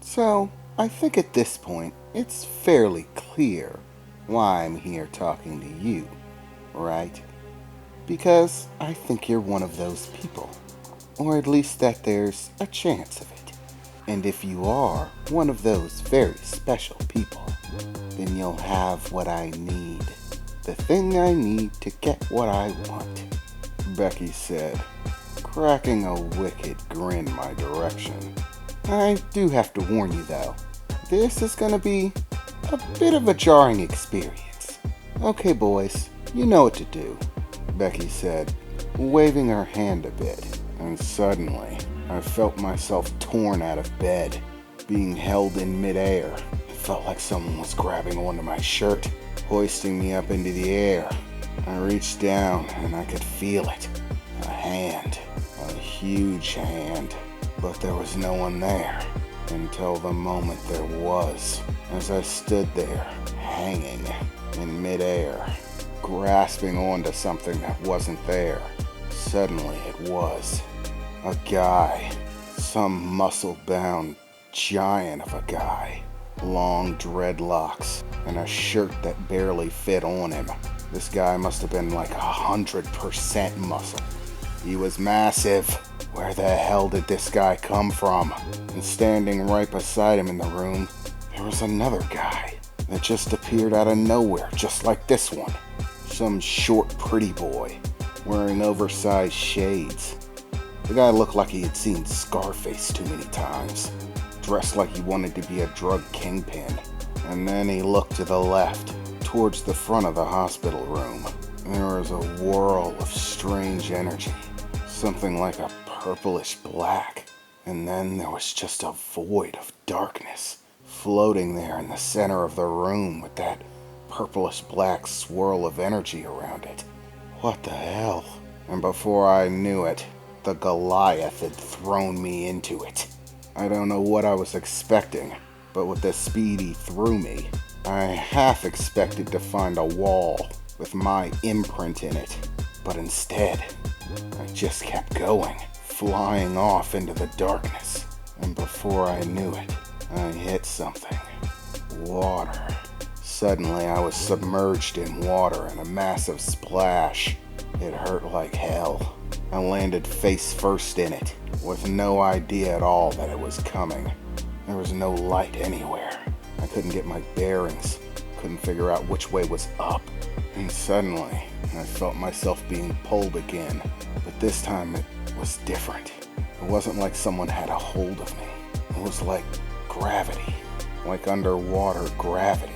So, I think at this point, it's fairly clear why I'm here talking to you, right? Because I think you're one of those people. Or at least that there's a chance of it. And if you are one of those very special people, then you'll have what I need. The thing I need to get what I want, Becky said, cracking a wicked grin my direction. I do have to warn you though, this is gonna be a bit of a jarring experience. Okay boys, you know what to do, Becky said, waving her hand a bit, and suddenly I felt myself torn out of bed, being held in midair. It felt like someone was grabbing onto my shirt, hoisting me up into the air. I reached down and I could feel it. A hand, a huge hand, but there was no one there until the moment there was, as I stood there, hanging in midair, grasping onto something that wasn't there. Suddenly it was. A guy, some muscle-bound giant of a guy, long dreadlocks, and a shirt that barely fit on him. This guy must have been like 100% muscle. He was massive. Where the hell did this guy come from? And standing right beside him in the room, there was another guy that just appeared out of nowhere, just like this one. Some short, pretty boy, wearing oversized shades. The guy looked like he had seen Scarface too many times, dressed like he wanted to be a drug kingpin. And then he looked to the left, towards the front of the hospital room. There was a whirl of strange energy, something like a purplish black. And then there was just a void of darkness, floating there in the center of the room with that purplish black swirl of energy around it. What the hell? And before I knew it, the Goliath had thrown me into it. I don't know what I was expecting, but with the speed he threw me, I half expected to find a wall with my imprint in it. But instead, I just kept going, flying off into the darkness. And before I knew it, I hit something. Water. Suddenly I was submerged in water in a massive splash. It hurt like hell. I landed face first in it, with no idea at all that it was coming. There was no light anywhere. I couldn't get my bearings, couldn't figure out which way was up. And suddenly, I felt myself being pulled again, but this time it was different. It wasn't like someone had a hold of me. It was like gravity, like underwater gravity.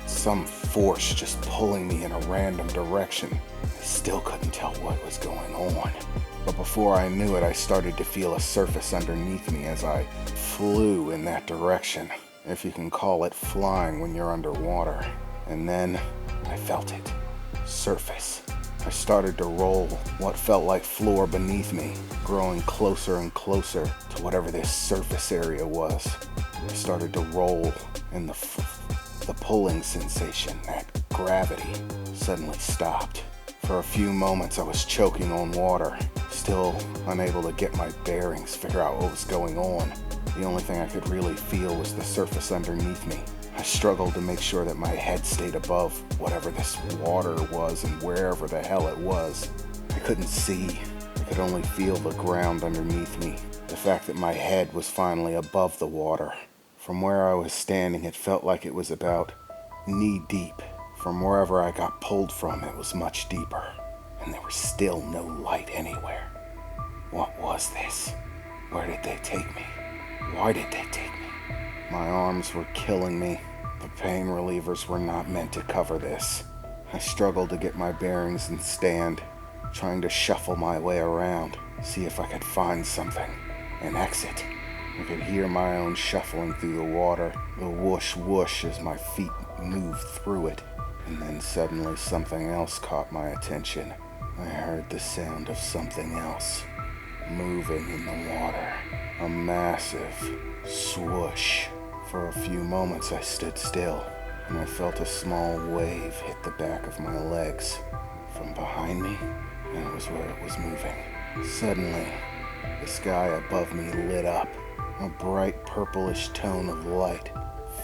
Some force just pulling me in a random direction. I still couldn't tell what was going on. But before I knew it, I started to feel a surface underneath me as I flew in that direction, if you can call it flying when you're underwater. And then I felt it. Surface. I started to roll what felt like floor beneath me, growing closer and closer to whatever this surface area was. I started to roll, and the pulling sensation, that gravity, suddenly stopped. For a few moments I was choking on water, still unable to get my bearings, figure out what was going on. The only thing I could really feel was the surface underneath me. I struggled to make sure that my head stayed above whatever this water was and wherever the hell it was. I couldn't see. I could only feel the ground underneath me. The fact that my head was finally above the water. From where I was standing, it felt like it was about knee deep. From wherever I got pulled from, it was much deeper. And there was still no light anywhere. What was this? Where did they take me? Why did they take me? My arms were killing me. The pain relievers were not meant to cover this. I struggled to get my bearings and stand, trying to shuffle my way around, see if I could find something, an exit. I could hear my own shuffling through the water, the whoosh whoosh as my feet moved through it. And then suddenly something else caught my attention. I heard the sound of something else moving in the water. A massive swoosh. For a few moments I stood still, and I felt a small wave hit the back of my legs from behind me, and it was where it was moving. Suddenly, the sky above me lit up, A bright purplish tone of light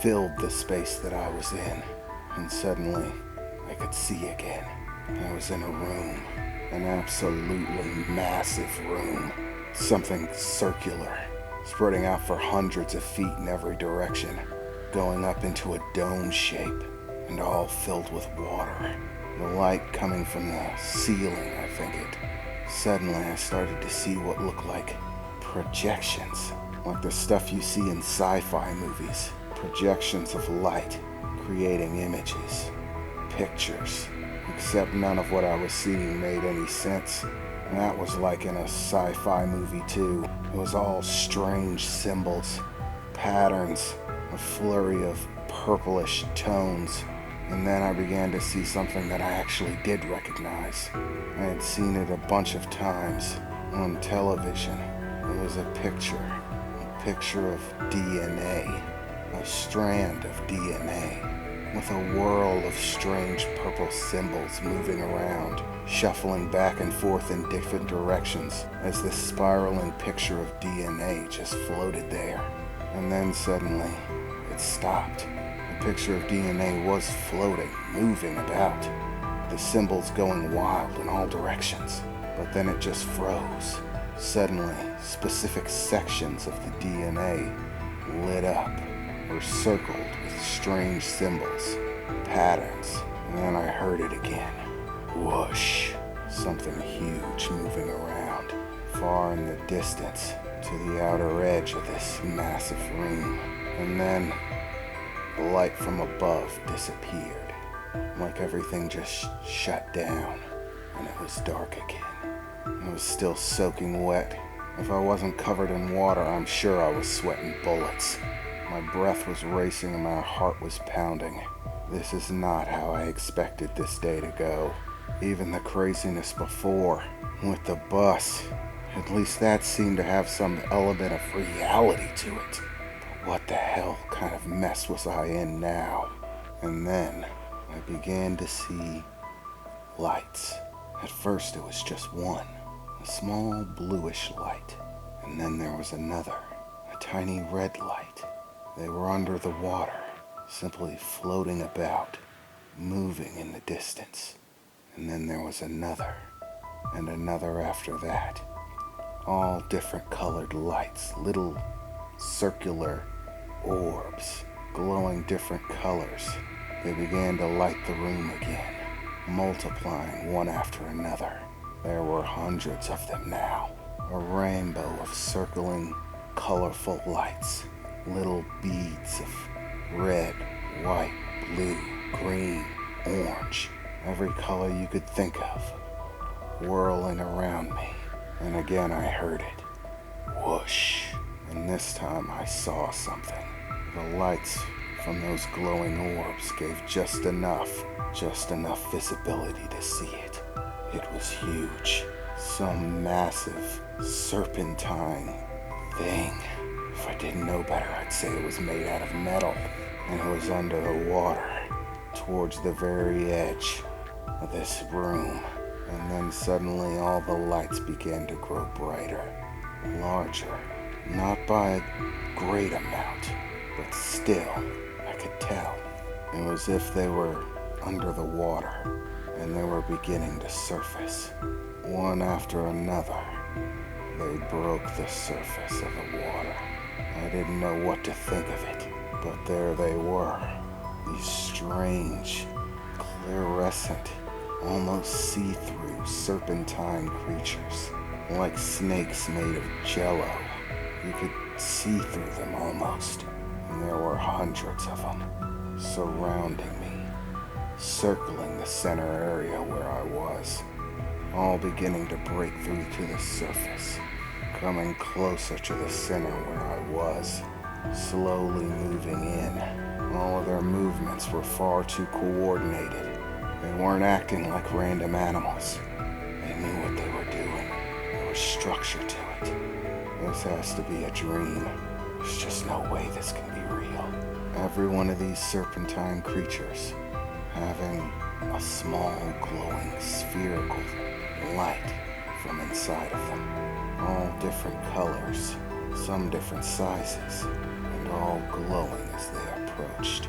filled the space that I was in, and suddenly I could see again. I was in a room, an absolutely massive room, something circular, spreading out for hundreds of feet in every direction, going up into a dome shape, and all filled with water. The light coming from the ceiling, I think it. Suddenly I started to see what looked like projections, like the stuff you see in sci-fi movies. Projections of light, creating images, pictures, except none of what I was seeing made any sense. And that was like in a sci-fi movie too. It was all strange symbols, patterns, a flurry of purplish tones. And then I began to see something that I actually did recognize. I had seen it a bunch of times on television. It was a picture of DNA, a strand of DNA, with a whirl of strange purple symbols moving around, shuffling back and forth in different directions as this spiraling picture of DNA just floated there. And then suddenly, it stopped. The picture of DNA was floating, moving about, the symbols going wild in all directions. But then it just froze. Suddenly, specific sections of the DNA lit up or circled with strange symbols, patterns, and then I heard it again. Whoosh! Something huge moving around, far in the distance, to the outer edge of this massive room. And then, the light from above disappeared, like everything just shut down, and it was dark again. I was still soaking wet. If I wasn't covered in water, I'm sure I was sweating bullets. My breath was racing and my heart was pounding. This is not how I expected this day to go. Even the craziness before, with the bus, at least that seemed to have some element of reality to it. But what the hell kind of mess was I in now? And then I began to see lights. At first it was just one, a small bluish light, and then there was another, a tiny red light. They were under the water, simply floating about, moving in the distance. And then there was another, and another after that. All different colored lights, little circular orbs, glowing different colors. They began to light the room again, multiplying one after another. There were hundreds of them now, a rainbow of circling, colorful lights, little beads of red, white, blue, green, orange, every color you could think of, whirling around me. And again I heard it, whoosh, and this time I saw something. The lights from those glowing orbs gave just enough visibility to see it. It was huge, some massive serpentine thing. If I didn't know better, I'd say it was made out of metal, and it was under the water, towards the very edge of this room. And then suddenly all the lights began to grow brighter, larger, not by a great amount, but still, I could tell. It was as if they were under the water, and they were beginning to surface. One after another, they broke the surface of the water. I didn't know what to think of it, but there they were, these strange, fluorescent, almost see-through serpentine creatures, like snakes made of jello. You could see through them almost, and there were hundreds of them, surrounding me, circling the center area where I was, all beginning to break through to the surface, coming closer to the center where I was, slowly moving in. All of their movements were far too coordinated. They weren't acting like random animals. They knew what they were doing. There was structure to it. This has to be a dream. There's just no way this can be real. Every one of these serpentine creatures having a small glowing spherical light from inside of them. All different colors, some different sizes, and all glowing as they approached.